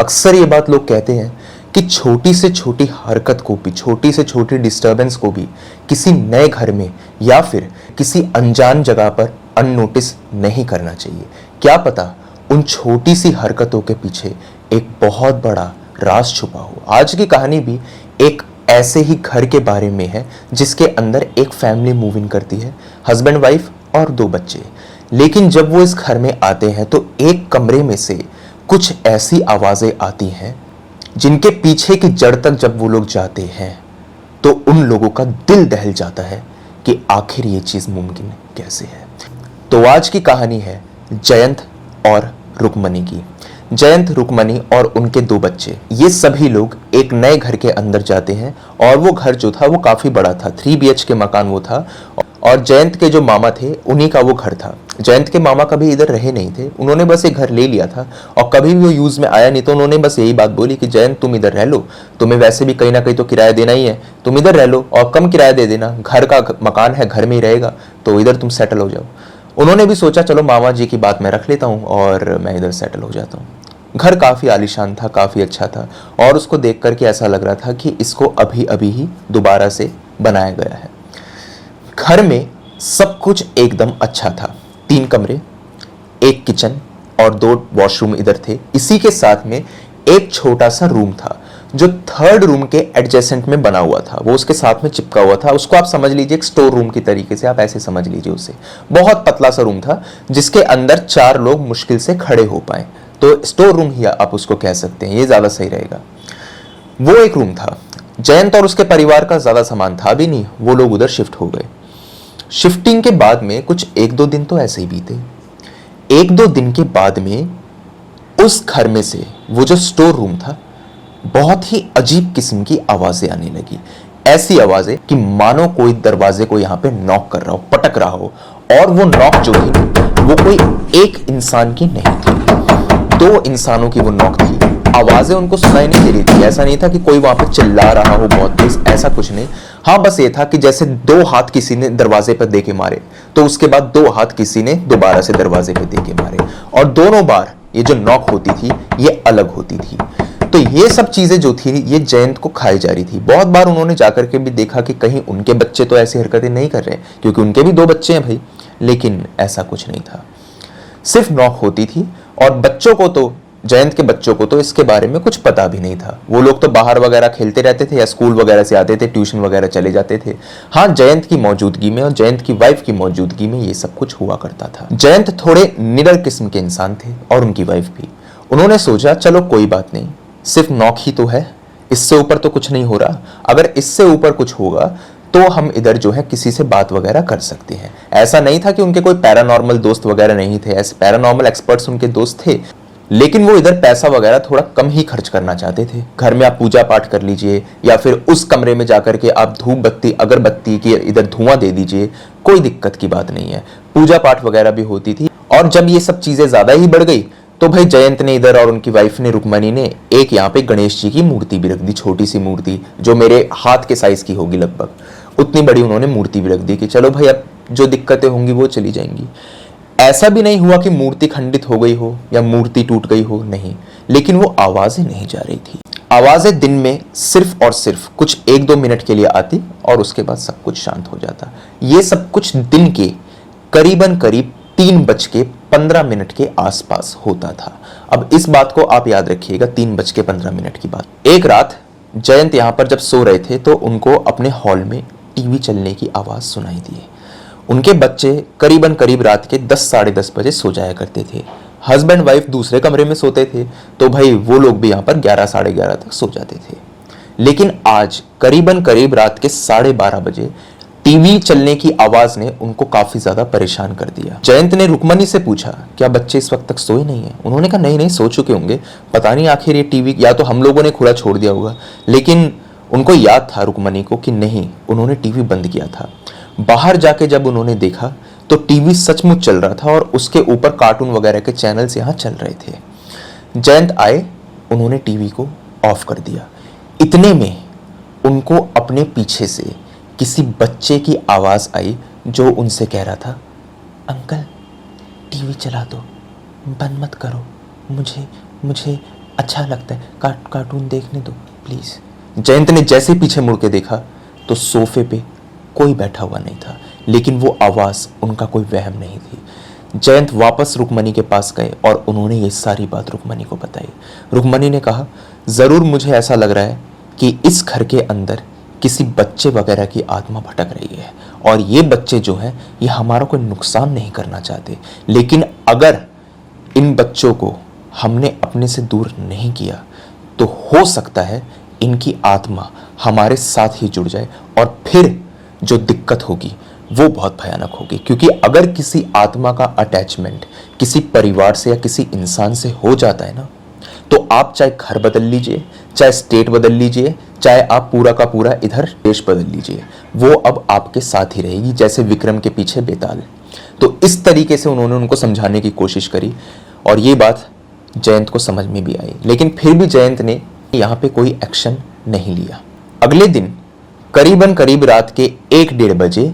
अक्सर ये बात लोग कहते हैं कि छोटी से छोटी हरकत को भी, छोटी से छोटी डिस्टर्बेंस को भी किसी नए घर में या फिर किसी अनजान जगह पर अननोटिस नहीं करना चाहिए। क्या पता उन छोटी सी हरकतों के पीछे एक बहुत बड़ा राज छुपा हो। आज की कहानी भी एक ऐसे ही घर के बारे में है जिसके अंदर एक फैमिली मूव इन करती है, हस्बैंड वाइफ और 2 बच्चे। लेकिन जब वो इस घर में आते हैं तो एक कमरे में से कुछ ऐसी आवाजें आती हैं जिनके पीछे की जड़ तक जब वो लोग जाते हैं तो उन लोगों का दिल दहल जाता है कि आखिर ये चीज मुमकिन कैसे है। तो आज की कहानी है जयंत और रुक्मणी की। जयंत, रुक्मणी और उनके 2 बच्चे, ये सभी लोग एक नए घर के अंदर जाते हैं और वो घर जो था वो काफी बड़ा था, 3 BHK मकान वो था। और जयंत के जो मामा थे उन्हीं का वो घर था। जयंत के मामा कभी इधर रहे नहीं थे, उन्होंने बस एक घर ले लिया था और कभी भी वो यूज में आया नहीं। तो उन्होंने बस यही बात बोली कि जयंत तुम इधर रह लो, तुम्हें वैसे भी कहीं ना कहीं तो किराया देना ही है, तुम इधर रह लो और कम किराया दे देना, घर का मकान है, घर में ही रहेगा, तो इधर तुम सेटल हो जाओ। उन्होंने भी सोचा चलो मामा जी की बात मैं रख लेता हूँ और मैं इधर सेटल हो जाता हूँ। घर काफी आलीशान था, काफी अच्छा था और उसको देख करके ऐसा लग रहा था कि इसको अभी अभी ही दोबारा से बनाया गया है। घर में सब कुछ एकदम अच्छा था, 3 कमरे, एक किचन और 2 वॉशरूम इधर थे। इसी के साथ में एक छोटा सा रूम था जो 3rd रूम के एडजेसेंट में बना हुआ था, वो उसके साथ में चिपका हुआ था। उसको आप समझ लीजिए एक स्टोर रूम की तरीके से, आप ऐसे समझ लीजिए उसे। बहुत पतला सा रूम था जिसके अंदर 4 लोग मुश्किल से खड़े हो पाए, तो स्टोर रूम ही आप उसको कह सकते हैं, ये ज्यादा सही रहेगा। वो एक रूम था। जयंत और उसके परिवार का ज्यादा सामान था भी नहीं, वो लोग उधर शिफ्ट हो गए। शिफ्टिंग के बाद में कुछ 1-2 दिन तो ऐसे ही बीते। 1-2 दिन के बाद में उस घर में से, वो जो स्टोर रूम था, बहुत ही अजीब किस्म की आवाजें आने लगी। ऐसी आवाजें कि मानो कोई दरवाजे को यहां पे नॉक कर रहा हो, पटक रहा हो। और वो नॉक जो थी वो कोई एक इंसान की नहीं थी, 2 इंसानों की वो नॉक थी। आवाजें उनको सुनाई नहीं दे रही थी, ऐसा नहीं था कि कोई वहां पे चिल्ला रहा हो बहुत तेज, ऐसा कुछ नहीं। हाँ, बस ये था कि जैसे 2 हाथ किसी ने दरवाजे पर दे के मारे तो उसके बाद 2 हाथ किसी ने दोबारा से दरवाजे पे दे के मारे, और दोनों बार ये जो नॉक होती थी ये अलग होती थी। तो ये सब चीजें जो थी ये जयंत को खाई जा रही थी। बहुत बार उन्होंने जाकर के भी देखा कि कहीं उनके बच्चे तो ऐसी हरकतें नहीं कर रहे, क्योंकि उनके भी 2 बच्चे हैं भाई, लेकिन ऐसा कुछ नहीं था, सिर्फ नॉक होती थी। और बच्चों को तो, जयंत के बच्चों को तो इसके बारे में कुछ पता भी नहीं था। वो लोग तो बाहर वगैरह खेलते रहते थे या स्कूल वगैरह से आते थे, ट्यूशन वगैरह चले जाते थे। हाँ, जयंत की मौजूदगी में और जयंत की वाइफ की मौजूदगी में ये सब कुछ हुआ करता था। जयंत थोड़े निडर किस्म के इंसान थे और उनकी वाइफ भी। उन्होंने सोचा चलो कोई बात नहीं, सिर्फ नॉक ही तो है, इससे ऊपर तो कुछ नहीं हो रहा। अगर इससे ऊपर कुछ होगा तो हम इधर जो है किसी से बात वगैरह कर सकते हैं। ऐसा नहीं था कि उनके कोई पैरानॉर्मल दोस्त वगैरह नहीं थे, ऐसे पैरानॉर्मल एक्सपर्ट्स उनके दोस्त थे, लेकिन वो इधर पैसा वगैरह थोड़ा कम ही खर्च करना चाहते थे। घर में आप पूजा पाठ कर लीजिए या फिर उस कमरे में जाकर के आप धूप बत्ती, अगरबत्ती की इधर धुआं दे दीजिए, कोई दिक्कत की बात नहीं है। पूजा पाठ वगैरह भी होती थी। और जब ये सब चीजें ज्यादा ही बढ़ गई तो भाई जयंत ने इधर और उनकी वाइफ ने, रुक्मणी ने, एक यहाँ पे गणेश जी की मूर्ति भी रख दी, छोटी सी मूर्ति जो मेरे हाथ के साइज की होगी लगभग, उतनी बड़ी उन्होंने मूर्ति भी रख दी कि चलो भाई अब जो दिक्कतें होंगी वो चली जाएंगी। ऐसा भी नहीं हुआ कि मूर्ति खंडित हो गई हो या मूर्ति टूट गई हो, नहीं, लेकिन वो आवाजें नहीं जा रही थी। आवाजें दिन में सिर्फ और सिर्फ कुछ 1-2 मिनट के लिए आती और उसके बाद सब कुछ शांत हो जाता। ये सब कुछ दिन के करीबन करीब 3:15 के आसपास होता था। अब इस बात को आप याद रखिएगा, 3:15 की बात। एक रात जयंत यहां पर जब सो रहे थे तो उनको अपने हॉल में टीवी चलने की आवाज सुनाई दी। उनके बच्चे करीबन करीब रात के 10 साढ़े 10 बजे सो जाया करते थे। हस्बैंड वाइफ दूसरे कमरे में सोते थे, तो भाई वो लोग भी यहाँ पर 11 साढ़े 11 तक सो जाते थे। लेकिन आज करीबन करीब रात के 12:30 बजे टीवी चलने की आवाज ने उनको काफी ज्यादा परेशान कर दिया। जयंत ने रुक्मणी से पूछा क्या बच्चे इस वक्त तक सोए नहीं है? उन्होंने कहा नहीं नहीं, सो चुके होंगे, पता नहीं आखिर ये टीवी या तो हम लोगों ने खुला छोड़ दिया होगा। लेकिन उनको याद था रुक्मणी को कि नहीं, उन्होंने टीवी बंद किया था। बाहर जाके जब उन्होंने देखा तो टीवी सचमुच चल रहा था और उसके ऊपर कार्टून वगैरह के चैनल्स यहाँ चल रहे थे। जयंत आए, उन्होंने टीवी को ऑफ कर दिया। इतने में उनको अपने पीछे से किसी बच्चे की आवाज आई जो उनसे कह रहा था, अंकल टीवी चला दो, बंद मत करो, मुझे मुझे अच्छा लगता है, कार्टून देखने दो प्लीज। जयंत ने जैसे पीछे मुड़ के देखा तो सोफे पे कोई बैठा हुआ नहीं था, लेकिन वो आवाज उनका कोई वहम नहीं थी। जयंत वापस रुक्मणी के पास गए और उन्होंने ये सारी बात रुक्मणी को बताई। रुक्मणी ने कहा, जरूर मुझे ऐसा लग रहा है कि इस घर के अंदर किसी बच्चे वगैरह की आत्मा भटक रही है, और ये बच्चे जो हैं ये हमारा कोई नुकसान नहीं करना चाहते, लेकिन अगर इन बच्चों को हमने अपने से दूर नहीं किया तो हो सकता है इनकी आत्मा हमारे साथ ही जुड़ जाए, और फिर जो दिक्कत होगी वो बहुत भयानक होगी। क्योंकि अगर किसी आत्मा का अटैचमेंट किसी परिवार से या किसी इंसान से हो जाता है ना, तो आप चाहे घर बदल लीजिए, चाहे स्टेट बदल लीजिए, चाहे आप पूरा का पूरा इधर देश बदल लीजिए, वो अब आपके साथ ही रहेगी, जैसे विक्रम के पीछे बेताल। तो इस तरीके से उन्होंने उनको समझाने की कोशिश करी, और ये बात जयंत को समझ में भी आई, लेकिन फिर भी जयंत ने यहाँ पे कोई एक्शन नहीं लिया। अगले दिन करीब रात के 1-1:30 बजे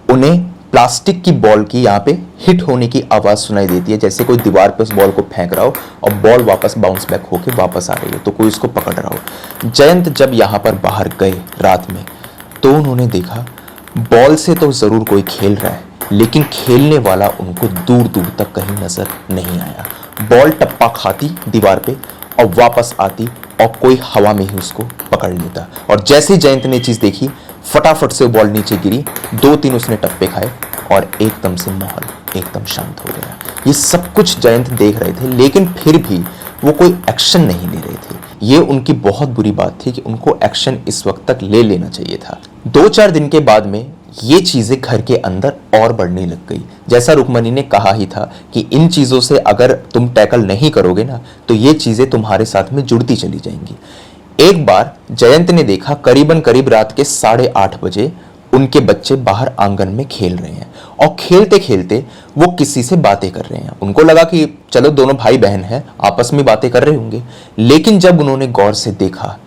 उन्हें प्लास्टिक की बॉल की यहाँ पे हिट होने की आवाज सुनाई देती है, जैसे कोई दीवार पे उस बॉल को फेंक रहा हो और बॉल वापस बाउंस बैक होके वापस आ रही हो, तो कोई उसको पकड़ रहा हो। जयंत जब यहाँ पर बाहर गए रात में, तो उन्होंने देखा बॉल से तो जरूर कोई खेल रहा है, लेकिन खेलने वाला उनको दूर दूर तक कहीं नजर नहीं आया। बॉल टप्पा खाती दीवार पे और वापस आती, और कोई हवा में ही उसको पकड़ लेता। और जैसे जयंत ने चीज देखी, फटाफट से बॉल नीचे गिरी, 2-3 उसने टप्पे खाए, और एकदम से माहौल एकदम शांत हो गया। ये सब कुछ जयंत देख रहे थे, लेकिन फिर भी वो कोई एक्शन नहीं ले रहे थे। ये उनकी बहुत बुरी बात थी कि उनको एक्शन इस वक्त तक ले लेना चाहिए था। 2-4 दिन के बाद में ये चीजें घर के अंदर और बढ़ने लग गई। जैसा रुक्मणी ने कहा ही था कि इन चीजों से अगर तुम टैकल नहीं करोगे ना, तो ये चीजें तुम्हारे साथ में जुड़ती चली जाएंगी। एक बार जयंत ने देखा करीब रात के 8:30 बजे उनके बच्चे बाहर आंगन में खेल रहे हैं, और खेलते खेलते वो किसी से बातें कर रहे हैं। उनको लगा कि चलो दोनों भाई बहन हैं, आपस में बातें कर रहे होंगे, लेकिन जब उन्होंने गौर से देखा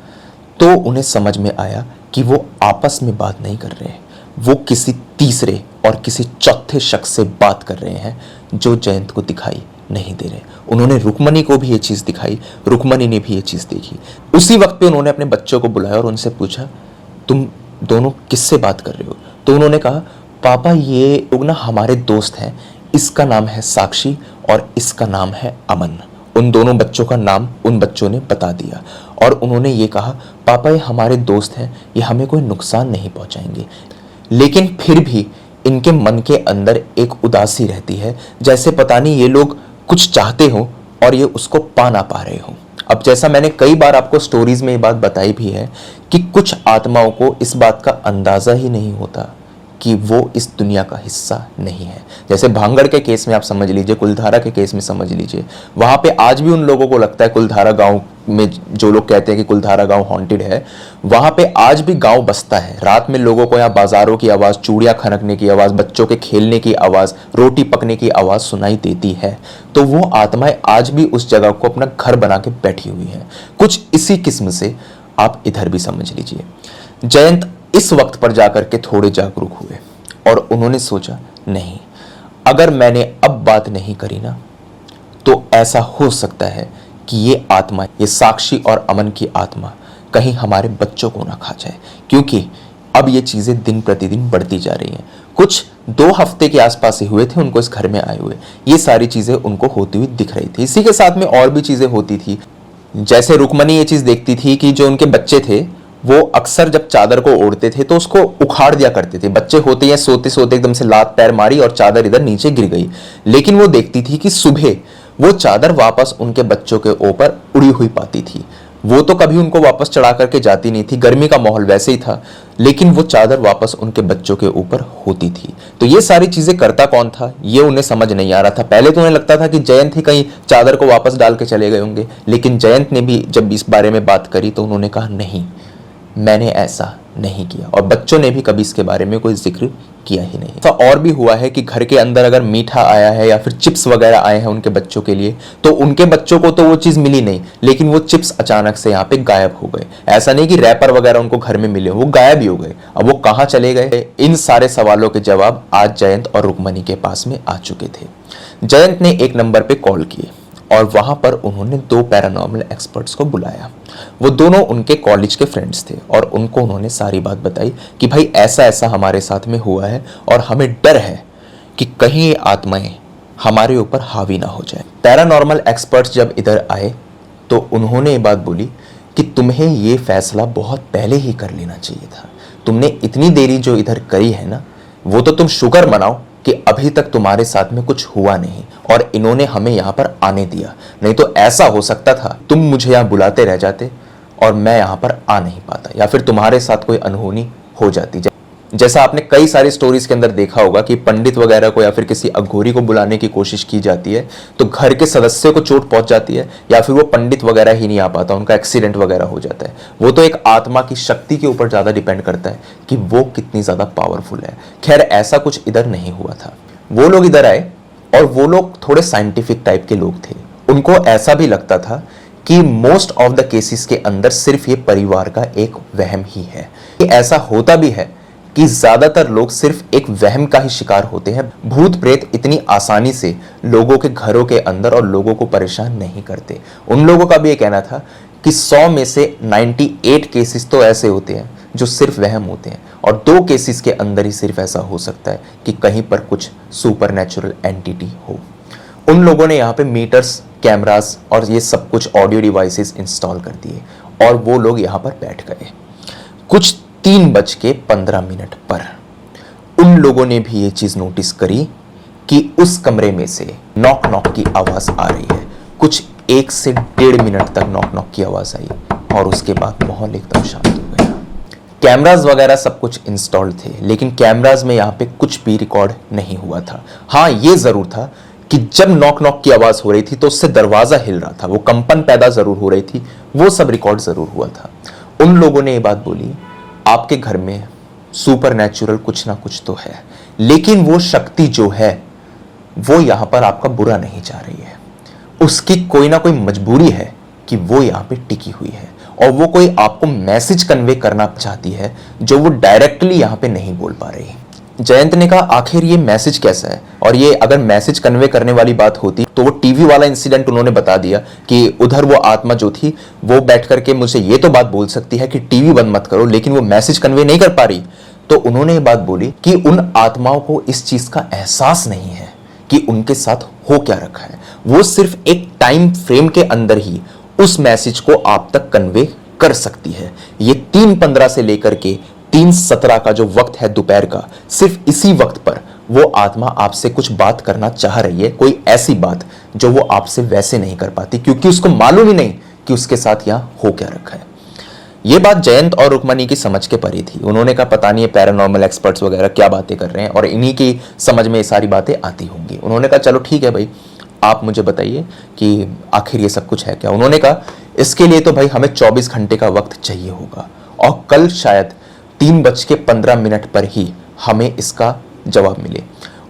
तो उन्हें समझ में आया कि वो आपस में बात नहीं कर रहे हैं, वो किसी तीसरे और किसी चौथे शख्स से बात कर रहे हैं, जो जयंत को दिखाई नहीं दे रहे। उन्होंने रुक्मणी को भी ये चीज दिखाई, रुक्मणी ने भी ये चीज देखी। उसी वक्त पे उन्होंने अपने बच्चों को बुलाया और उनसे पूछा, तुम दोनों किससे बात कर रहे हो? तो उन्होंने कहा, पापा ये लोग ना हमारे दोस्त हैं, इसका नाम है साक्षी और इसका नाम है अमन। उन दोनों बच्चों का नाम उन बच्चों ने बता दिया, और उन्होंने ये कहा, पापा ये हमारे दोस्त हैं, ये हमें कोई नुकसान नहीं पहुंचाएंगे, लेकिन फिर भी इनके मन के अंदर एक उदासी रहती है, जैसे पता नहीं ये लोग कुछ चाहते हो और ये उसको पा ना पा रहे हो। अब जैसा मैंने कई बार आपको स्टोरीज में ये बात बताई भी है कि कुछ आत्माओं को इस बात का अंदाजा ही नहीं होता कि वो इस दुनिया का हिस्सा नहीं है। जैसे भांगड़ के केस में आप समझ लीजिए, कुलधारा के केस में समझ लीजिए, वहां पे आज भी उन लोगों को लगता है कुलधारा गांव में, जो लोग कहते हैं कि कुलधारा गांव हॉन्टेड है, वहां पे आज भी गांव बसता है। रात में लोगों को यहाँ बाजारों की आवाज, चूड़ियां खनकने की आवाज, बच्चों के खेलने की आवाज, रोटी पकने की आवाज सुनाई देती है। तो वो आत्माएं आज भी उस जगह को अपना घर बना के बैठी हुई है। कुछ इसी किस्म से आप इधर भी समझ लीजिए। जयंत इस वक्त पर जाकर के थोड़े जागरूक हुए और उन्होंने सोचा, नहीं, अगर मैंने अब बात नहीं करी ना, तो ऐसा हो सकता है कि ये आत्मा, ये साक्षी और अमन की आत्मा कहीं हमारे बच्चों को ना खा जाए, क्योंकि अब ये चीजें दिन प्रतिदिन बढ़ती जा रही हैं। कुछ 2 हफ्ते के आसपास ही हुए थे उनको इस घर में आए हुए, ये सारी चीजें उनको होती हुई दिख रही थी। इसी के साथ में और भी चीजें होती थी। जैसे रुक्मणी ये चीज देखती थी कि जो उनके बच्चे थे वो अक्सर जब चादर को ओढ़ते थे तो उसको उखाड़ दिया करते थे। बच्चे होते हैं सोते सोते एकदम से लात पैर मारी और चादर इधर नीचे गिर गई, लेकिन वो देखती थी कि सुबह वो चादर वापस उनके बच्चों के ऊपर उड़ी हुई पाती थी। वो तो कभी उनको वापस चढ़ा करके जाती नहीं थी, गर्मी का माहौल वैसे ही था, लेकिन वो चादर वापस उनके बच्चों के ऊपर होती थी। तो ये सारी चीजें करता कौन था, ये उन्हें समझ नहीं आ रहा था। पहले तो उन्हें लगता था कि जयंत ही कहीं चादर को वापस डाल के चले गए होंगे, लेकिन जयंत ने भी जब इस बारे में बात करी तो उन्होंने कहा, नहीं, मैंने ऐसा नहीं किया। और बच्चों ने भी कभी इसके बारे में कोई जिक्र किया ही नहीं। तो और भी हुआ है कि घर के अंदर अगर मीठा आया है या फिर चिप्स वगैरह आए हैं उनके बच्चों के लिए, तो उनके बच्चों को तो वो चीज मिली नहीं, लेकिन वो चिप्स अचानक से यहाँ पे गायब हो गए। ऐसा नहीं कि रैपर वगैरह उनको घर में मिले, वो गायब ही हो गए। अब वो कहाँ चले गए, इन सारे सवालों के जवाब आज जयंत और रुक्मणी के पास में आ चुके थे। जयंत ने एक नंबर पे कॉल किए और वहां पर उन्होंने 2 पैरानॉर्मल एक्सपर्ट्स को बुलाया। वो दोनों उनके कॉलेज के फ्रेंड्स थे और उनको उन्होंने सारी बात बताई कि भाई ऐसा ऐसा हमारे साथ में हुआ है और हमें डर है कि कहीं ये आत्माएं हमारे ऊपर हावी ना हो जाए। पैरानॉर्मल एक्सपर्ट्स जब इधर आए तो उन्होंने ये बात बोली कि तुम्हें ये फैसला बहुत पहले ही कर लेना चाहिए था। तुमने इतनी देरी जो इधर करी है ना, वो तो तुम शुक्र मनाओ कि अभी तक तुम्हारे साथ में कुछ हुआ नहीं और इन्होंने हमें यहाँ पर आने दिया, नहीं तो ऐसा हो सकता था तुम मुझे यहाँ बुलाते रह जाते और मैं यहाँ पर आ नहीं पाता, या फिर तुम्हारे साथ कोई अनहोनी हो जाती। जैसा आपने कई सारी स्टोरीज के अंदर देखा होगा कि पंडित वगैरह को या फिर किसी अघोरी को बुलाने की कोशिश की जाती है तो घर के सदस्यों को चोट पहुंच जाती है, या फिर वो पंडित वगैरह ही नहीं आ पाता, उनका एक्सीडेंट वगैरह हो जाता है। वो तो एक आत्मा की शक्ति के ऊपर ज्यादा डिपेंड करता है कि वो कितनी ज्यादा पावरफुल है। खैर ऐसा कुछ इधर नहीं हुआ था। वो लोग इधर आए और वो लोग थोड़े साइंटिफिक टाइप के लोग थे। उनको ऐसा भी लगता था कि मोस्ट ऑफ द केसेस के अंदर सिर्फ ये परिवार का एक वहम ही है। ऐसा होता भी है कि ज्यादातर लोग सिर्फ एक वहम का ही शिकार होते हैं। भूत प्रेत इतनी आसानी से लोगों के घरों के अंदर और लोगों को परेशान नहीं करते। उन लोगों का भी ये कहना था कि 100 में से 98 केसेस तो ऐसे होते हैं जो सिर्फ वहम होते हैं और 2 केसेस के अंदर ही सिर्फ ऐसा हो सकता है कि कहीं पर कुछ सुपरनैचुरल एंटिटी हो। उन लोगों ने यहाँ पे मीटर्स, कैमरास और ये सब कुछ ऑडियो डिवाइसेस इंस्टॉल कर दिए और वो लोग यहाँ पर बैठ गए। कुछ 3:15 पर उन लोगों ने भी ये चीज नोटिस करी कि उस कमरे में से नॉक नॉक की आवाज आ रही है। कुछ 1 से 1.5 मिनट तक नॉक नॉक की आवाज आई और उसके बाद माहौल एकदम शांत हो गया। कैमरास वगैरह सब कुछ इंस्टॉल्ड थे, लेकिन कैमरास में यहाँ पे कुछ भी रिकॉर्ड नहीं हुआ था। हाँ, ये जरूर था कि जब नॉक नॉक की आवाज हो रही थी तो उससे दरवाजा हिल रहा था, वो कंपन पैदा जरूर हो रही थी, वो सब रिकॉर्ड जरूर हुआ था। उन लोगों ने ये बात बोली, आपके घर में सुपरनैचुरल कुछ ना कुछ तो है, लेकिन वो शक्ति जो है वो यहां पर आपका बुरा नहीं चाह रही है। उसकी कोई ना कोई मजबूरी है कि वो यहां पे टिकी हुई है और वो कोई आपको मैसेज कन्वे करना चाहती है जो वो डायरेक्टली यहां पे नहीं बोल पा रही। जयंत ने कहा आखिर ये मैसेज कैसा है, और ये अगर मैसेज कन्वे करने वाली बात होती तो वो टीवी वाला इंसिडेंट उन्होंने बता दिया कि उधर वो आत्मा जो थी वो बैठ करके मुझे ये तो बात बोल सकती है कि टीवी बंद मत करो, लेकिन वो मैसेज कन्वे नहीं कर पा रही। तो उन्होंने ये बात बोली कि उन आत्माओं को इस चीज का एहसास नहीं है कि उनके साथ हो क्या रखा है। वो सिर्फ एक टाइम फ्रेम के अंदर ही उस मैसेज को आप तक कन्वे कर सकती है। ये 3:15 से लेकर के 3:17 का जो वक्त है दोपहर का, सिर्फ इसी वक्त पर वो आत्मा आपसे कुछ बात करना चाह रही है, कोई ऐसी बात जो वो आपसे वैसे नहीं कर पाती क्योंकि उसको मालूम ही नहीं कि उसके साथ यहां हो क्या रखा है। ये बात जयंत और रुक्मणी की समझ के परे थी। उन्होंने कहा पता नहीं ये पैरानॉर्मल एक्सपर्ट्स वगैरह क्या बातें कर रहे हैं और इन्हीं की समझ में ये सारी बातें आती होंगी। उन्होंने कहा चलो ठीक है भाई, आप मुझे बताइए कि आखिर ये सब कुछ है क्या। उन्होंने कहा इसके लिए तो भाई हमें 24 घंटे का वक्त चाहिए होगा और कल शायद 3:15 पर ही हमें इसका जवाब मिले।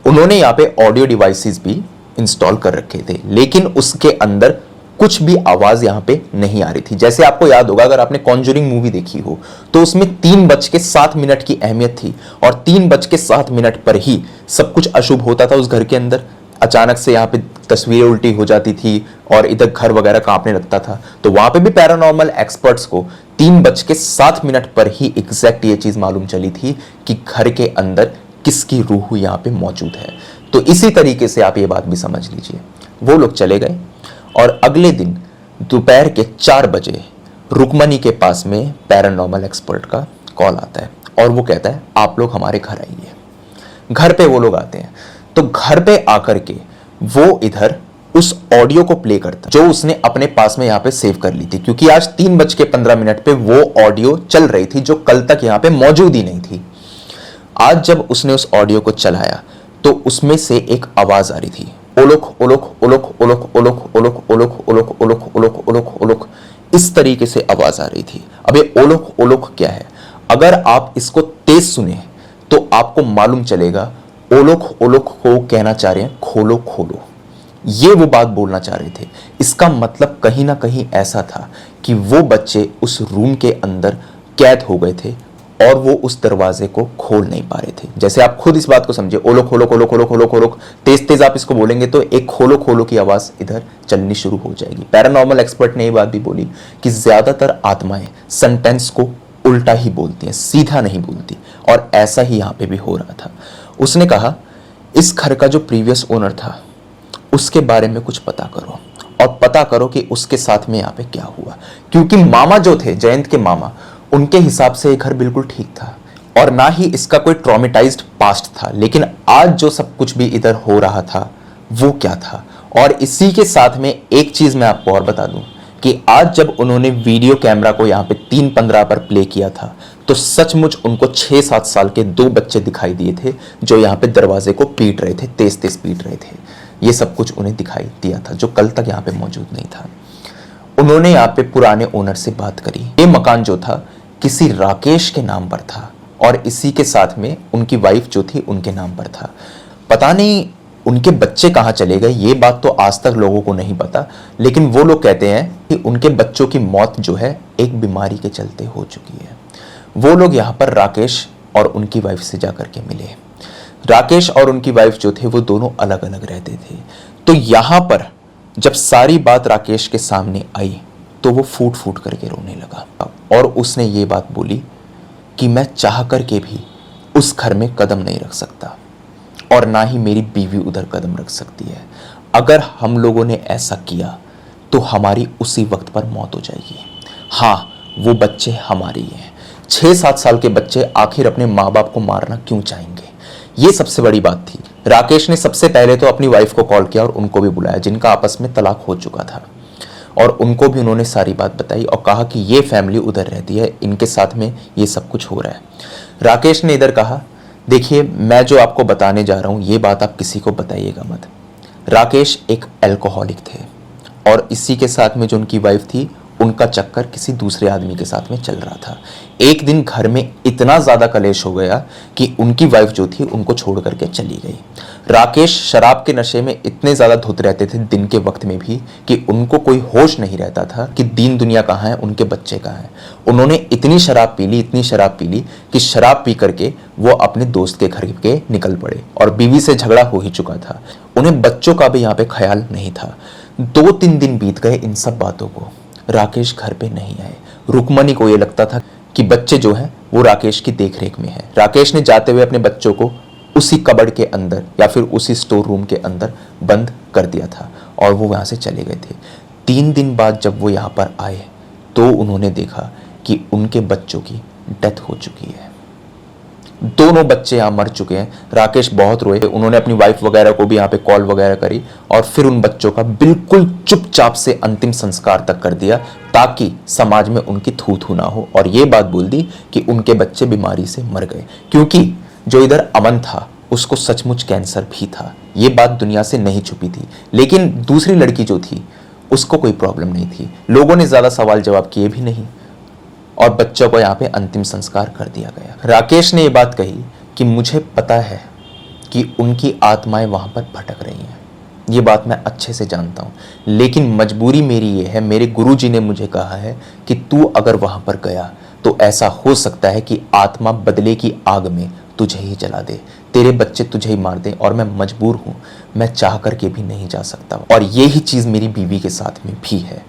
उन्होंने यहाँ पे ऑडियो डिवाइसेस भी इंस्टॉल कर रखे थे, लेकिन उसके अंदर कुछ भी आवाज यहाँ पे नहीं आ रही थी। जैसे आपको याद होगा अगर आपने कॉन्जरिंग मूवी देखी हो तो उसमें 3:07 की अहमियत थी और 3:07 पर ही सब कुछ अशुभ होता था उस घर के अंदर। अचानक से यहाँ पे तस्वीरें उल्टी हो जाती थी और इधर घर वगैरह कांपने लगता था। तो वहां पे भी पैरानॉर्मल एक्सपर्ट्स को 3:07 पर ही एग्जैक्ट ये चीज मालूम चली थी कि घर के अंदर किसकी रूह यहाँ पे मौजूद है। तो इसी तरीके से आप ये बात भी समझ लीजिए। वो लोग चले गए और अगले दिन दोपहर के 4 बजे रुक्मणी के पास में पैरानॉर्मल एक्सपर्ट का कॉल आता है और वो कहता है आप लोग हमारे घर आइए। घर पे वो लोग आते हैं तो घर पे आकर के वो इधर उस ऑडियो को प्ले करता जो उसने अपने पास में यहाँ पे सेव कर ली थी, क्योंकि आज 3:15 पे वो ऑडियो चल रही थी जो कल तक यहाँ पे मौजूद ही नहीं थी। आज जब उसने उस ऑडियो को चलाया तो उसमें से एक आवाज आ रही थी, ओलोक ओलोक ओलोक ओलोक ओलोक ओलोक ओलोक ओलोक ओलोक ओलोक ओलोक ओलोक, इस तरीके से आवाज आ रही थी। अब ये ओलोक ओलोक क्या है, अगर आप इसको तेज सुने तो आपको मालूम चलेगा ओलोक ओलोक को कहना चाह रहे हैं खोलो खोलो, ये वो बात बोलना चाह रहे थे। इसका मतलब कहीं ना कहीं ऐसा था कि वो बच्चे उस रूम के अंदर कैद हो गए थे और वो उस दरवाजे को खोल नहीं पा रहे थे। जैसे आप खुद इस बात को समझे, ओलो खोलो खोलो खोलो खोलो खोलो, तेज तेज आप इसको बोलेंगे तो एक खोलो खोलो की आवाज इधर चलनी शुरू हो जाएगी। पैरानॉर्मल एक्सपर्ट ने ये बात भी बोली कि ज्यादातर आत्माएं सेंटेंस को उल्टा ही बोलती हैं, सीधा नहीं बोलती, और ऐसा ही यहां पे भी हो रहा था। उसने कहा इस घर का जो प्रीवियस ओनर था उसके बारे में कुछ पता करो, और पता करो कि उसके साथ में यहाँ पे क्या हुआ। क्योंकि मामा जो थे, जयंत के मामा, उनके हिसाब से ये घर बिल्कुल ठीक था और ना ही इसका कोई ट्रॉमेटाइज्ड पास्ट था। लेकिन आज जो सब कुछ भी इधर हो रहा था वो क्या था। और इसी के साथ में एक चीज मैं आपको और बता दूं कि आज जब उन्होंने वीडियो कैमरा को यहाँ पे 3:15 पर प्ले किया था तो सचमुच उनको 6-7 साल के 2 बच्चे दिखाई दिए थे जो यहाँ पे दरवाजे को पीट रहे थे, तेज तेज पीट रहे थे। ये सब कुछ उन्हें दिखाई दिया था जो कल तक यहाँ पे मौजूद नहीं था। उन्होंने यहाँ पे पुराने ओनर से बात करी। ये मकान जो था किसी राकेश के नाम पर था और इसी के साथ में उनकी वाइफ जो थी उनके नाम पर था। पता नहीं उनके बच्चे कहाँ चले गए, ये बात तो आज तक लोगों को नहीं पता, लेकिन वो लोग कहते हैं कि उनके बच्चों की मौत जो है एक बीमारी के चलते हो चुकी है। वो लोग यहाँ पर राकेश और उनकी वाइफ से जाकर के मिले। राकेश और उनकी वाइफ जो थे वो दोनों अलग अलग रहते थे। तो यहाँ पर जब सारी बात राकेश के सामने आई तो वो फूट फूट करके रोने लगा और उसने ये बात बोली कि मैं चाह करके भी उस घर में कदम नहीं रख सकता और ना ही मेरी बीवी उधर कदम रख सकती है। अगर हम लोगों ने ऐसा किया तो हमारी उसी वक्त पर मौत हो जाएगी। हाँ, वो बच्चे हमारे ही हैं। 6-7 साल के बच्चे आखिर अपने माँ बाप को मारना क्यों चाहेंगे, ये सबसे बड़ी बात थी। राकेश ने सबसे पहले तो अपनी वाइफ को कॉल किया और उनको भी बुलाया जिनका आपस में तलाक हो चुका था, और उनको भी उन्होंने सारी बात बताई और कहा कि ये फैमिली उधर रहती है, इनके साथ में ये सब कुछ हो रहा है। राकेश ने इधर कहा देखिए मैं जो आपको बताने जा रहा हूँ ये बात आप किसी को बताइएगा मत। राकेश एक अल्कोहलिक थे और इसी के साथ में जो उनकी वाइफ थी उनका चक्कर किसी दूसरे आदमी के साथ में चल रहा था। एक दिन घर में इतना ज्यादा कलेश हो गया कि उनकी वाइफ जो थी उनको छोड़ करके चली गई। राकेश शराब के नशे में इतने ज्यादा धुत रहते थे दिन के वक्त में भी कि उनको कोई होश नहीं रहता था कि दीन दुनिया कहाँ है, उनके बच्चे कहाँ हैं। उन्होंने इतनी शराब पी ली, इतनी शराब पी ली कि शराब पी करके वो अपने दोस्त के घर के निकल पड़े और बीवी से झगड़ा हो ही चुका था। उन्हें बच्चों का भी यहाँ पे ख्याल नहीं था। 2-3 दिन बीत गए इन सब बातों को, राकेश घर पे नहीं आए। रुक्मणी को ये लगता था कि बच्चे जो हैं वो राकेश की देखरेख में है। राकेश ने जाते हुए अपने बच्चों को उसी कबर्ड के अंदर या फिर उसी स्टोर रूम के अंदर बंद कर दिया था और वो वहां से चले गए थे। 3 दिन बाद जब वो यहाँ पर आए तो उन्होंने देखा कि उनके बच्चों की डेथ हो चुकी है। दोनों बच्चे यहाँ मर चुके हैं। राकेश बहुत रोए, उन्होंने अपनी वाइफ वगैरह को भी यहाँ पे कॉल वगैरह करी और फिर उन बच्चों का बिल्कुल चुपचाप से अंतिम संस्कार तक कर दिया ताकि समाज में उनकी थू थू ना हो, और ये बात बोल दी कि उनके बच्चे बीमारी से मर गए। क्योंकि जो इधर अमन था उसको सचमुच कैंसर भी था, ये बात दुनिया से नहीं छुपी थी। लेकिन दूसरी लड़की जो थी उसको कोई प्रॉब्लम नहीं थी। लोगों ने ज्यादा सवाल जवाब किए भी नहीं और बच्चों को यहाँ पे अंतिम संस्कार कर दिया गया। राकेश ने ये बात कही कि मुझे पता है कि उनकी आत्माएं वहां पर भटक रही हैं, ये बात मैं अच्छे से जानता हूँ, लेकिन मजबूरी मेरी ये है, मेरे गुरुजी ने मुझे कहा है कि तू अगर वहां पर गया तो ऐसा हो सकता है कि आत्मा बदले की आग में तुझे ही जला दे, तेरे बच्चे तुझे ही मार दे, और मैं मजबूर हूँ, मैं चाह करके भी नहीं जा सकता। और यही चीज मेरी बीवी के साथ में भी है।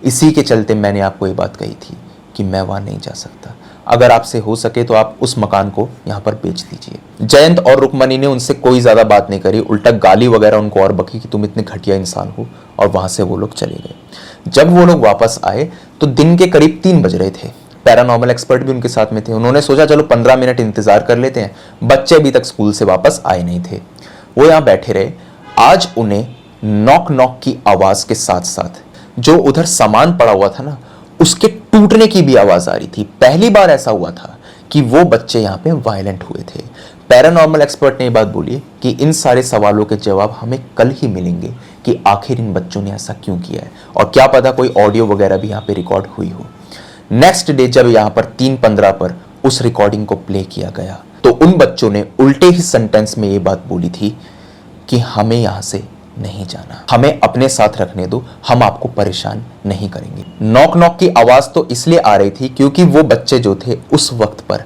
इसी के चलते मैंने आपको ये बात कही थी कि मैं वहां नहीं जा सकता। अगर आपसे हो सके तो आप उस मकान को यहाँ पर बेच दीजिए। जयंत और रुक्मणी ने उनसे कोई ज्यादा बात नहीं करी, उल्टा गाली वगैरह उनको और बकी कि तुम इतने घटिया इंसान हो, और वहां से वो लोग चले गए। जब वो लोग वापस आए तो दिन के करीब 3 बज रहे थे। पैरानॉर्मल एक्सपर्ट भी उनके साथ में थे। उन्होंने सोचा चलो 15 मिनट इंतजार कर लेते हैं, बच्चे अभी तक स्कूल से वापस आए नहीं थे। वो यहाँ बैठे रहे। आज उन्हें नॉक नॉक की आवाज के साथ साथ जो उधर सामान पड़ा हुआ था ना उसके टूटने की भी आवाज आ रही थी। पहली बार ऐसा हुआ था कि वो बच्चे यहाँ पे वायलेंट हुए थे। पैरानॉर्मल एक्सपर्ट ने ये बात बोली कि इन सारे सवालों के जवाब हमें कल ही मिलेंगे कि आखिर इन बच्चों ने ऐसा क्यों किया है, और क्या पता कोई ऑडियो वगैरह भी यहाँ पे रिकॉर्ड हुई हो। नेक्स्ट डे जब यहाँ पर 3:15 पर उस रिकॉर्डिंग को प्ले किया गया तो उन बच्चों ने उल्टे ही सेंटेंस में ये बात बोली थी कि हमें यहाँ से नहीं जाना, हमें अपने साथ रखने दो, हम आपको परेशान नहीं करेंगे। नॉक नॉक की आवाज तो इसलिए आ रही थी क्योंकि वो बच्चे जो थे उस वक्त पर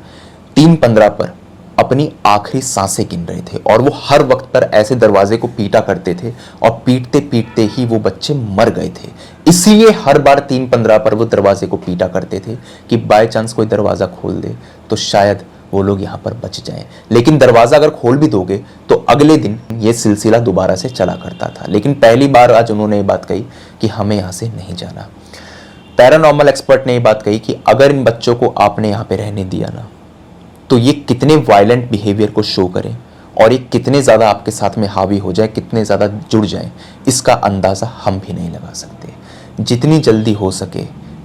3:15 पर अपनी आखिरी सांसें गिन रहे थे और वो हर वक्त पर ऐसे दरवाजे को पीटा करते थे और पीटते पीटते ही वो बच्चे मर गए थे। इसीलिए हर बार 3:15 पर वो दरवाजे को पीटा करते थे कि बाय चांस कोई दरवाजा खोल दे तो शायद वो लोग यहाँ पर बच जाएं। लेकिन दरवाजा अगर खोल भी दोगे तो अगले दिन ये सिलसिला दोबारा से चला करता था। लेकिन पहली बार आज उन्होंने ये बात कही कि हमें यहाँ से नहीं जाना। पैरानॉर्मल एक्सपर्ट ने ये बात कही कि अगर इन बच्चों को आपने यहाँ पे रहने दिया ना तो ये कितने वायलेंट बिहेवियर को शो करें और ये कितने ज़्यादा आपके साथ में हावी हो जाए, कितने ज़्यादा जुड़ जाए, इसका अंदाज़ा हम भी नहीं लगा सकते। जितनी जल्दी हो सके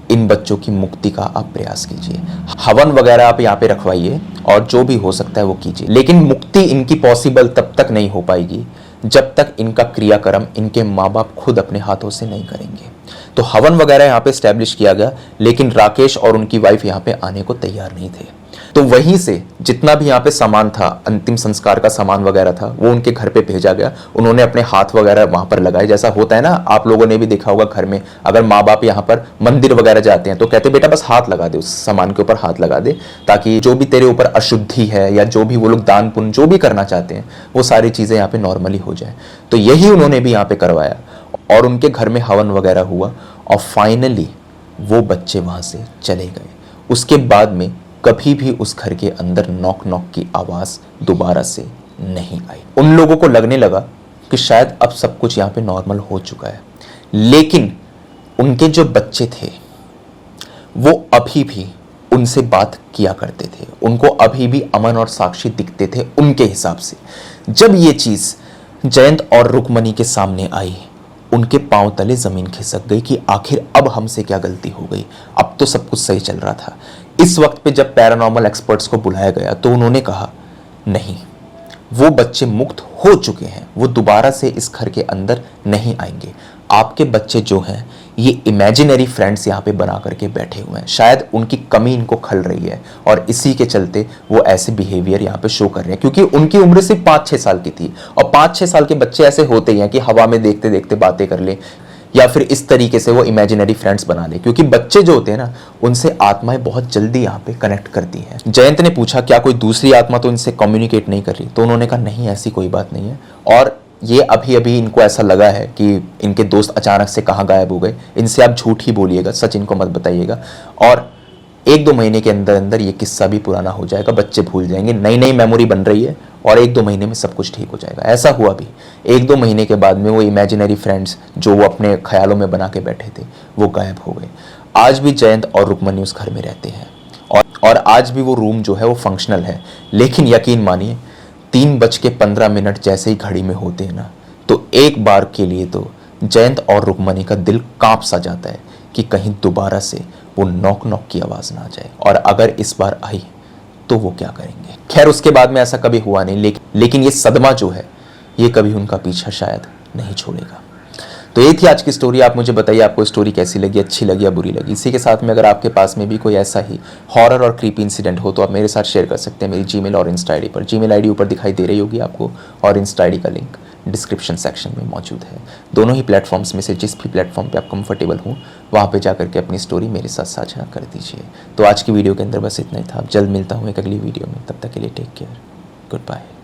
इन बच्चों की मुक्ति का आप प्रयास कीजिए। हवन वगैरह आप यहाँ पे रखवाइए और जो भी हो सकता है वो कीजिए, लेकिन मुक्ति इनकी पॉसिबल तब तक नहीं हो पाएगी जब तक इनका क्रियाक्रम इनके माँ बाप खुद अपने हाथों से नहीं करेंगे। तो हवन वगैरह यहाँ पे स्टैब्लिश किया गया, लेकिन राकेश और उनकी वाइफ यहाँ पे आने को तैयार नहीं थे। तो वहीं से जितना भी यहाँ पे सामान था, अंतिम संस्कार का सामान वगैरह था, वो उनके घर पे भेजा गया। उन्होंने अपने हाथ वगैरह वहां पर लगाए। जैसा होता है ना, आप लोगों ने भी देखा होगा घर में अगर माँ बाप यहाँ पर मंदिर वगैरह जाते हैं तो कहते बेटा बस हाथ लगा दे, उस सामान के ऊपर हाथ लगा दे, ताकि जो भी तेरे ऊपर अशुद्धि है या जो भी वो लोग दान पुण्य जो भी करना चाहते हैं वो सारी चीजें यहाँ पे नॉर्मली हो जाए। तो यही उन्होंने भी यहाँ पे करवाया और उनके घर में हवन वगैरह हुआ और फाइनली वो बच्चे वहां से चले गए। उसके बाद में कभी भी उस घर के अंदर नॉक नॉक की आवाज दोबारा से नहीं आई। उन लोगों को लगने लगा कि शायद अब सब कुछ यहाँ पे नॉर्मल हो चुका है, लेकिन उनके जो बच्चे थे वो अभी भी उनसे बात किया करते थे, उनको अभी भी अमन और साक्षी दिखते थे उनके हिसाब से। जब ये चीज जयंत और रुक्मणी के सामने आई, उनके पांव तले जमीन खिसक गई कि आखिर अब हमसे क्या गलती हो गई, अब तो सब कुछ सही चल रहा था। इस वक्त पे जब पैरानॉर्मल एक्सपर्ट्स को बुलाया गया तो उन्होंने कहा नहीं, वो बच्चे मुक्त हो चुके हैं, वो दोबारा से इस घर के अंदर नहीं आएंगे। आपके बच्चे जो हैं ये इमेजिनरी फ्रेंड्स यहाँ पे बना करके बैठे हुए हैं, शायद उनकी कमी इनको खल रही है और इसी के चलते वो ऐसे बिहेवियर यहाँ पे शो कर रहे हैं, क्योंकि उनकी उम्र सिर्फ 5-6 साल की थी और 5-6 साल के बच्चे ऐसे होते ही हैं कि हवा में देखते देखते बातें कर ले या फिर इस तरीके से वो इमेजिनरी फ्रेंड्स बना ले, क्योंकि बच्चे जो होते हैं ना उनसे आत्माएं बहुत जल्दी यहाँ पे कनेक्ट करती हैं। जयंत ने पूछा क्या कोई दूसरी आत्मा तो इनसे कम्युनिकेट नहीं कर रही, तो उन्होंने कहा नहीं ऐसी कोई बात नहीं है और ये अभी अभी इनको ऐसा लगा है कि इनके दोस्त अचानक से कहाँ गायब हो गए। इनसे आप झूठ ही बोलिएगा, सच इनको मत बताइएगा और 1-2 महीने के अंदर अंदर ये किस्सा भी पुराना हो जाएगा, बच्चे भूल जाएंगे, नई नई मेमोरी बन रही है और 1-2 महीने में सब कुछ ठीक हो जाएगा। ऐसा हुआ भी, 1-2 महीने के बाद में वो इमेजिनरी फ्रेंड्स जो वो अपने ख्यालों में बना के बैठे थे वो गायब हो गए। आज भी जयंत और रुक्मणी उस घर में रहते हैं और आज भी वो रूम जो है वो फंक्शनल है, लेकिन यकीन मानिए 3:15 जैसे ही घड़ी में होते हैं ना तो एक बार के लिए तो जयंत और रुक्मणी का दिल कांप सा जाता है कि कहीं दोबारा से वो नॉक नॉक की आवाज ना आ जाए, और अगर इस बार आई तो वो क्या करेंगे। खैर उसके बाद में ऐसा कभी हुआ नहीं, लेकिन ये सदमा जो है ये कभी उनका पीछा शायद नहीं छोड़ेगा। तो ये थी आज की स्टोरी। आप मुझे बताइए आपको स्टोरी कैसी लगी, अच्छी लगी या बुरी लगी। इसी के साथ में अगर आपके पास में भी कोई ऐसा ही हॉरर और क्रीपी इंसिडेंट हो तो आप मेरे साथ शेयर कर सकते हैं मेरी जीमेल और इंस्टा आईडी पर। जीमेल आईडी ऊपर दिखाई दे रही होगी आपको और इंस्टा आईडी का लिंक डिस्क्रिप्शन सेक्शन में मौजूद है। दोनों ही प्लेटफॉर्म्स में से जिस भी प्लेटफॉर्म पे आप कंफर्टेबल हो वहाँ पे जा करके अपनी स्टोरी मेरे साथ साझा कर दीजिए। तो आज की वीडियो के अंदर बस इतना ही था। जल्द मिलता हूँ एक अगली वीडियो में, तब तक के लिए टेक केयर, गुड बाय।